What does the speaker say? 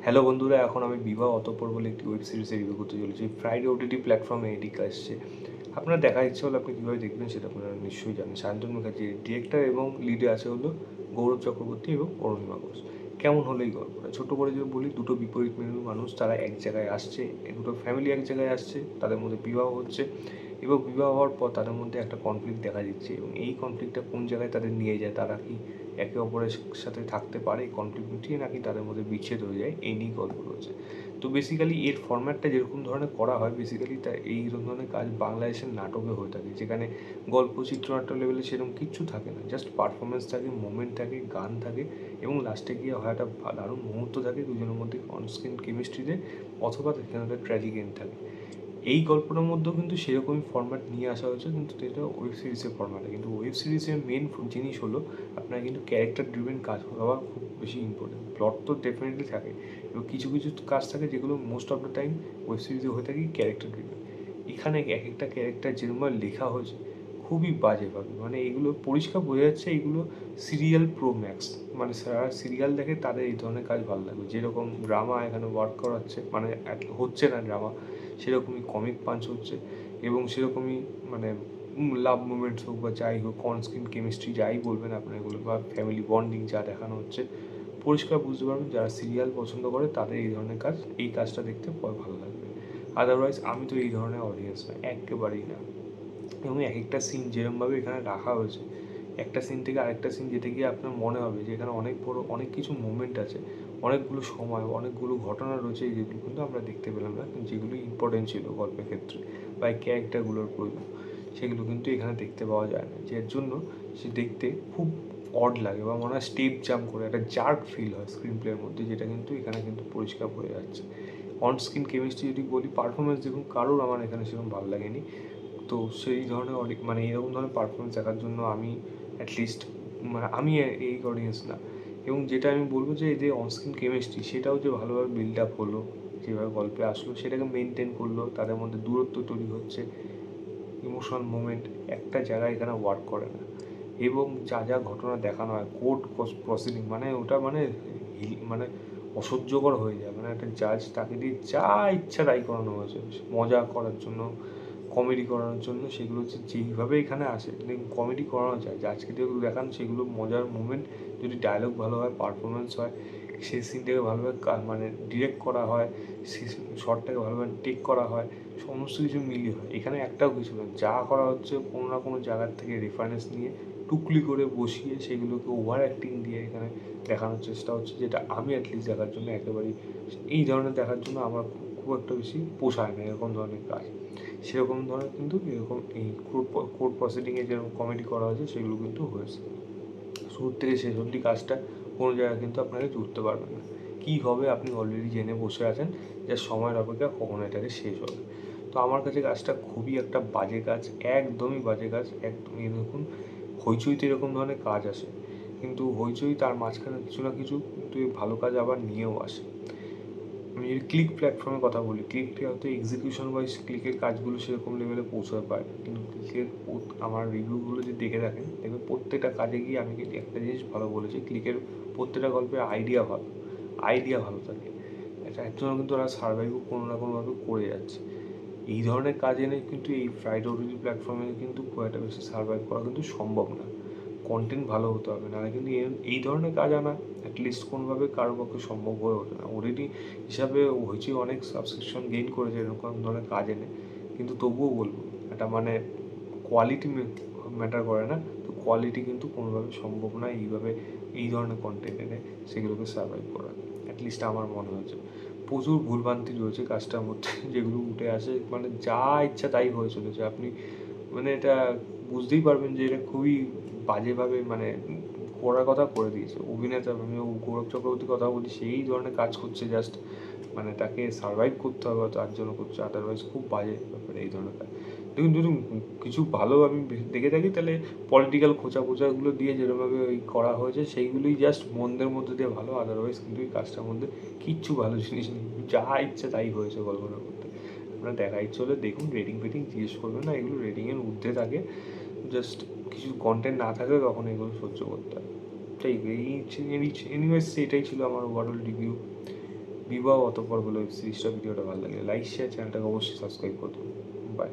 Hello বন্ধুরা, এখন আমি বিবাহ অতঃপর বলে একটি ওয়েব সিরিজের রিভিউ করতে চলেছি। ফ্রাইডে ওটিটি প্ল্যাটফর্মে এটি আসছে। আপনার দেখার ইচ্ছে হলে আপনি কীভাবে দেখবেন সেটা আপনারা নিশ্চয়ই জানেন। সায়ন্তন মুখার্জি ডিরেক্টর এবং লিডে আছে হলো গৌরব চক্রবর্তী এবং অরুণিমা ঘোষ। কেমন হলো এই গল্পটা? ছোটো করে যদি বলি, দুটো বিপরীত মেরুর মানুষ তারা এক জায়গায় আসছে, দুটো ফ্যামিলি এক জায়গায় আসছে, তাদের মধ্যে বিবাহ হচ্ছে এবং বিবাহ হওয়ার পর তাদের মধ্যে একটা কনফ্লিক্ট দেখা দিচ্ছে এবং এই কনফ্লিক্টটা কোন জায়গায় তাদের নিয়ে যায়, তারা কি একে অপরের সাথে থাকতে পারে কনফ্লিক্ট মিটিয়ে, নাকি তাদের মধ্যে বিচ্ছেদ হয়ে যায়, এই নিয়েই গল্প রয়েছে। তো বেসিক্যালি এর ফরম্যাটটা যেরকম ধরনের করা হয়, বেসিক্যালি তা এই ধরনের কাজ বাংলাদেশের নাটকে হয়ে থাকে, যেখানে গল্প চিত্রনাট্য লেভেলে সেরকম কিচ্ছু থাকে না, জাস্ট পারফরমেন্স থাকে, মোমেন্ট থাকে, গান থাকে এবং লাস্টে গিয়ে হয় একটা দারুণ মুহূর্ত থাকে দুজনের মধ্যে অনস্ক্রিন কেমিস্ট্রিতে, অথবা সেখানে একটা ট্র্যাজিক এন্ড থাকে। এই গল্পটার মধ্যেও কিন্তু সেরকমই ফরম্যাট নিয়ে আসা হয়েছে, কিন্তু এটা ওয়েব সিরিজের ফরম্যাটে। কিন্তু ওয়েব সিরিজের মেন জিনিস হলো আপনার কিন্তু ক্যারেক্টার ড্রিভেন কাজ হওয়া খুব বেশি ইম্পর্টেন্ট। প্লট তো ডেফিনেটলি থাকে এবং কিছু কিছু কাজ থাকে যেগুলো most of the time web সিরিজে হয়ে থাকে ক্যারেক্টার ড্রিভেন। এখানে এক একটা ক্যারেক্টার যেরকমভাবে লেখা হয়েছে খুবই বাজেভাবে, মানে এগুলো পরিষ্কার বোঝা যাচ্ছে এগুলো সিরিয়াল প্রো ম্যাক্স, মানে যারা সিরিয়াল দেখে তাদের এই ধরনের কাজ ভালো লাগবে। যেরকম ড্রামা এখানে ওয়ার্ক করাচ্ছে, মানে হচ্ছে না ড্রামা, সেরকমই কমিক পাঞ্চ হচ্ছে এবং সেরকমই মানে লাভ মুভমেন্টস হোক বা যাই হোক, অনস্ক্রিন কেমিস্ট্রি যাই বলবেন আপনার এগুলো, বা ফ্যামিলি বন্ডিং যা দেখানো হচ্ছে, পরিষ্কার বুঝতে পারবেন যারা সিরিয়াল পছন্দ করে তাদের এই ধরনের কাজ, এই কাজটা দেখতে ভালো লাগবে। আদারওয়াইজ আমি তো এই ধরনের অডিয়েন্স না, একেবারেই না। এবং এক একটা সিন যেরকমভাবে এখানে রাখা হয়েছে, একটা সিন থেকে আরেকটা সিন যেতে গিয়ে আপনার মনে হবে যে এখানে অনেক বড় অনেক কিছু মুভমেন্ট আছে, অনেকগুলো সময়, অনেকগুলো ঘটনা রয়েছে যেগুলো কিন্তু আমরা দেখতে পেলাম না, যেগুলো ইম্পর্টেন্ট ছিল গল্পের ক্ষেত্রে বা এই ক্যারেক্টারগুলোর প্রয়োজন, সেগুলো কিন্তু এখানে দেখতে পাওয়া যায় না, যার জন্য সে দেখতে খুব অড লাগে বা মনে হয় স্টেপ জাম্প করে একটা জার্ক ফিল হয় স্ক্রিন প্লের মধ্যে, যেটা কিন্তু এখানে কিন্তু পরিষ্কার হয়ে যাচ্ছে। অন স্ক্রিন কেমিস্ট্রি যদি বলি, পারফরমেন্স দেখুন কারোর আমার এখানে সেরকম ভালো লাগেনি। তো সেই ধরনের মানে এরকম ধরনের পারফরমেন্স দেখার জন্য আমি অ্যাটলিস্ট, মানে আমি এই অডিয়েন্স না। এবং যেটা আমি বলবো যে এদের অনস্ক্রিন কেমিস্ট্রি সেটাও যে ভালোভাবে বিল্ড আপ হলো, যেভাবে গল্পে আসলো সেটাকে মেনটেন করলো, তাদের মধ্যে দূরত্ব তৈরি হচ্ছে, ইমোশনাল মুভমেন্ট একটা জায়গায় এখানে ওয়ার্ক করে না। এবং যা যা ঘটনা দেখানো হয় কোর্ট প্রসিডিং, মানে ওটা মানে মানে অসহ্যকর হয়ে যায়, মানে একটা জাজ তাকে দিয়ে যা ইচ্ছা তাই করানো হয়েছে মজা করার জন্য, কমেডি করানোর জন্য, সেগুলো হচ্ছে যেইভাবে এখানে আসে কমেডি করানো যায়, জাজকে যেগুলো দেখান সেগুলো মজার মুভমেন্ট, যদি ডায়লগ ভালো হয়, পারফরমেন্স হয়, সেই সিনটাকে ভালোভাবে মানে ডিরেক্ট করা হয়, সেই শর্টটাকে ভালোভাবে টেক করা হয়, সমস্ত কিছু মিলিয়ে হয়। এখানে একটাও কিছু না, যা করা হচ্ছে কোনো না কোনো জায়গার থেকে রেফারেন্স নিয়ে টুকলি করে বসিয়ে সেগুলোকে ওভার অ্যাক্টিং দিয়ে এখানে দেখানোর চেষ্টা হচ্ছে, যেটা আমি অ্যাটলিস্ট দেখার জন্য একেবারেই, এই ধরনের দেখার জন্য আমার খুব একটা বেশি পোষায় না এরকম ধরনের কাজ। সেরকম ধরনের কিন্তু এরকম এই কোর্ট প্রসিডিংয়ে যেরকম কমেডি করা হয়েছে সেগুলো কিন্তু হয়েছে। শুরু থেকে শেষ অবধি কাজটা কোনো জায়গায় কিন্তু আপনাকে জুড়তে পারবেন না, কী হবে আপনি অলরেডি জেনে বসে আছেন, যে সময়ের অপেক্ষা কখন এটাকে শেষ হবে। তো আমার কাছে কাজটা খুবই একটা বাজে কাজ, একদমই বাজে কাজ, একদমই। দেখুন, হইচইতে এরকম ধরনের কাজ আসে, কিন্তু হইচই তার মাঝখানে কিছু না কিছু কিন্তু এই ভালো কাজ আবার নিয়েও আসে। আমি যদি ক্লিক প্ল্যাটফর্মের কথা বলি, ক্লিকটা হয়তো এক্সিকিউশন ওয়াইজ ক্লিকের কাজগুলো সেরকম লেভেলে পৌঁছাতে পারে, কিন্তু ক্লিকের আমার রিভিউগুলো যদি দেখে থাকেন দেখবেন প্রত্যেকটা কাজে গিয়ে আমি কিন্তু একটা জিনিস ভালো বলেছি, ক্লিকের প্রত্যেকটা গল্পের আইডিয়া ভালো থাকে, এর জন্য কিন্তু ওরা সার্ভাইভও কোনো না কোনোভাবে করে যাচ্ছে। এই ধরনের কাজ এনে কিন্তু এই ফ্রাইডে ওটিটি প্ল্যাটফর্মে কিন্তু খুব একটা বেশি সার্ভাইভ করা কিন্তু সম্ভব না, কন্টেন্ট ভালো হতে হবে, নাহলে কিন্তু এই ধরনের কাজ আনা অ্যাটলিস্ট কোনোভাবে কারোর পক্ষে সম্ভব হয়ে ওঠে না। ওটিটি হিসাবে হয়েছে অনেক সাবস্ক্রিপশন গেইন করেছে এরকম ধরনের কাজ এনে, কিন্তু তবুও বলবো এটা মানে কোয়ালিটি ম্যাটার করে না, তো কোয়ালিটি কিন্তু কোনোভাবে সম্ভব না এইভাবে এই ধরনের কন্টেন্ট এনে সেগুলোকে সার্ভাইভ করা, অ্যাটলিস্ট আমার মনে হয়েছে। প্রচুর ভুলভ্রান্তি রয়েছে কাজটার মধ্যে, যেগুলো উঠে আসে, মানে যা ইচ্ছা তাই হয়ে চলেছে, আপনি মানে এটা বুঝতেই পারবেন যে এটা খুবই বাজেভাবে মানে করার কথা করে দিয়েছে অভিনেতা। আমি গৌরব চক্রবর্তীর কথা বলি, সেই ধরনের কাজ করছে, জাস্ট মানে তাকে সার্ভাইভ করতে হবে তার জন্য করছে, আদারওয়াইজ খুব বাজে ব্যাপার এই ধরনের কাজ। দেখুন, যদি কিছু ভালো আমি দেখে থাকি তাহলে পলিটিক্যাল খোঁচাগুলো দিয়ে যেরকমভাবে ওই করা হয়েছে সেইগুলোই জাস্ট মন্দের মধ্যে দিয়ে ভালো, আদারওয়াইজ কিন্তু এই কাজটার মধ্যে কিচ্ছু ভালো জিনিস নেই, যা ইচ্ছা তাই হয়েছে গল্পটার মধ্যে। আপনার দেখা ইচ্ছে হলে দেখুন, রেটিং ফেটিং জিজ্ঞেস করবেন না, এগুলো রেটিংয়ের ঊর্ধ্বে থাকে, জাস্ট কিছু কন্টেন্ট না থাকলে তখন এগুলো সহ্য করতে হয়। তাই এনিওয়েজ এটাই ছিল আমার ওভারঅল রিভিউ। বিবাহ অতঃপর বলে ওয়েব সিরিজটা ভিডিওটা ভালো লাগে লাইক শেয়ার চ্যানেলটাকে অবশ্যই সাবস্ক্রাইব করুন বাই।